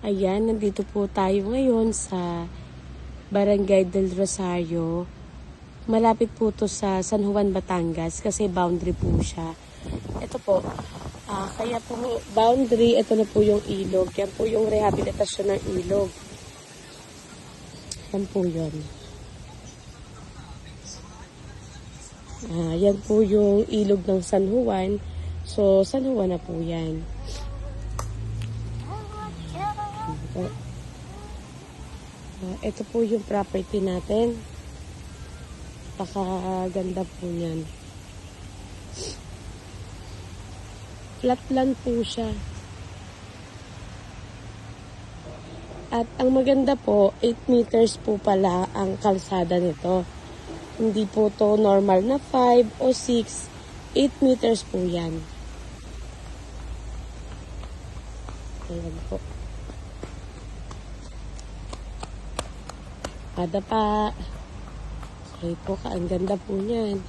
Ayan, nandito po tayo ngayon sa Barangay del Rosario. Malapit po to sa San Juan, Batangas kasi boundary po siya. Ito po, kaya po boundary, ito na po yung ilog. Yan po yung rehabilitasyon ng ilog. Yan po yun. Yan po yung ilog ng San Juan. So, San Juan na po yan. Ito po yung property natin. Pakaganda po niyan. Flat land po siya. At ang maganda po, 8 meters po pala ang kalsada nito. Hindi po to normal na 5 o 6. 8 meters po yan. Ayan po. Ada pa. Okay po, ang ganda po niyan.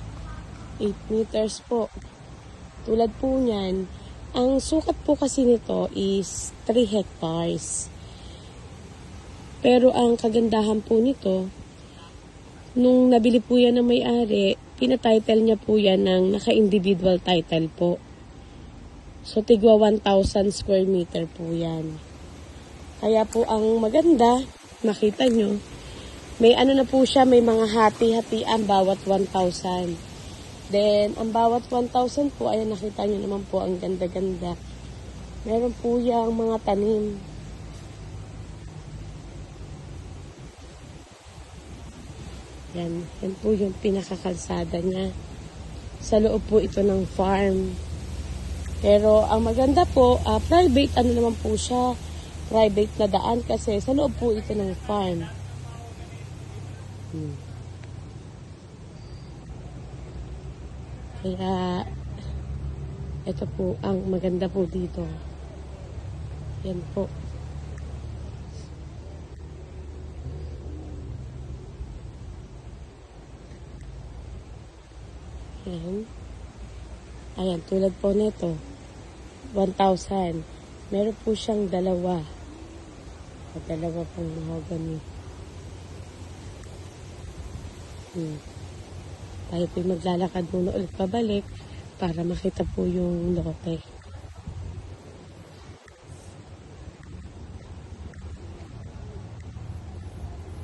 8 meters po. Tulad po niyan, ang sukat po kasi nito is 3 hectares. Pero ang kagandahan po nito, nung nabili po yan ng may-ari, pinatitle niya po yan ng naka-individual title po. So, tigwa 1,000 square meter po yan. Kaya po ang maganda, makita nyo, may ano na po siya, may mga hati-hatian bawat 1,000. Then, ang bawat 1,000 po, ayan nakita nyo naman po, ang ganda-ganda. Meron po yung mga tanim. Yan po yung pinakakalsada niya. Sa loob po ito ng farm. Pero ang maganda po, private ano naman po siya, private na daan kasi sa loob po ito ng farm. Kaya ito po ang maganda po dito. Yan po. Yan. Ayan, tulad po nito. 1,000. Meron po siyang dalawa. Dalawa pong mahogany. Tayo po maglalakad muna ulit pabalik para makita po yung lote.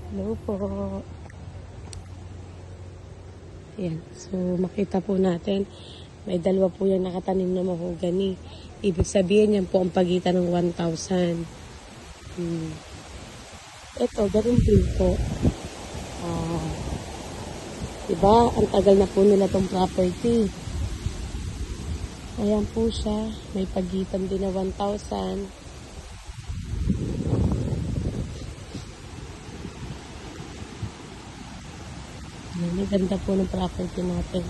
Hello po. Ayan. So, makita po natin. May dalawa po yung nakatanim na mahogany. Ibig sabihin yan po ang pagitan ng 1,000. Ito, ganun din po. Diba? Ang tagal na po nila tong property. Ayan po siya. May pagitan din na 1,000. Ang ganda po ng property natin.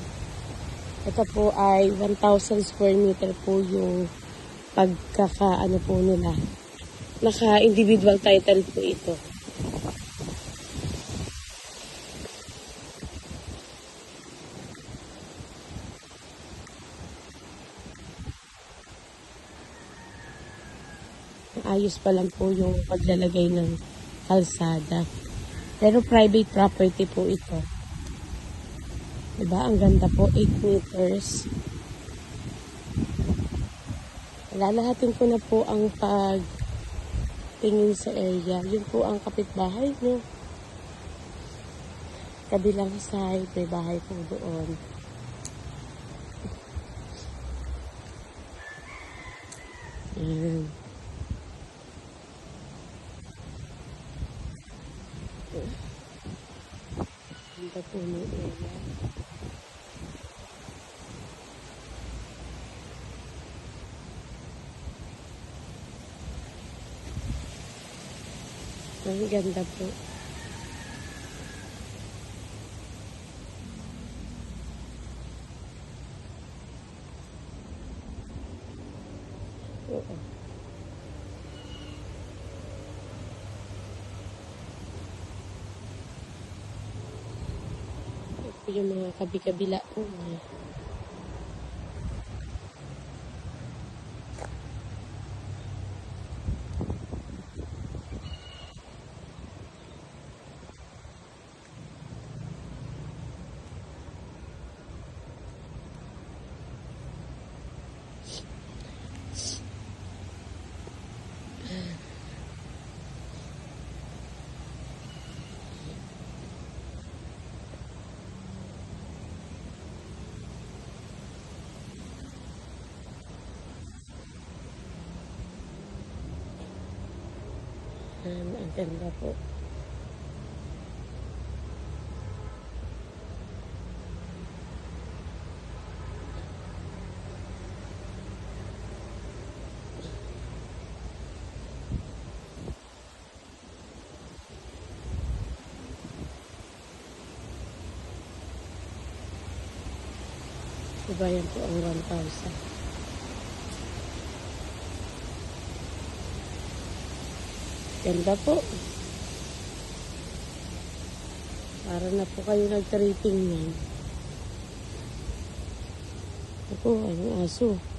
Ito po ay 1,000 square meter po yung pagkakaano po nila. Naka-individual title po ito. Ayos pa lang po yung paglalagay ng kalsada. Pero private property po ito. Diba? Ang ganda po. 8 meters. Lalahatin ko na po ang pagtingin sa area. Yun po ang kapitbahay nyo. Kabilang side, may bahay po doon. Ayan. Ganda po ng area. Ang ganda po. Oo. Ito yung mga kabi-kabila po. Ang ganda po. Diba yan po ang 1,000. Ganda po. Para na po kayo nag-tripping yan. Ako, ang aso.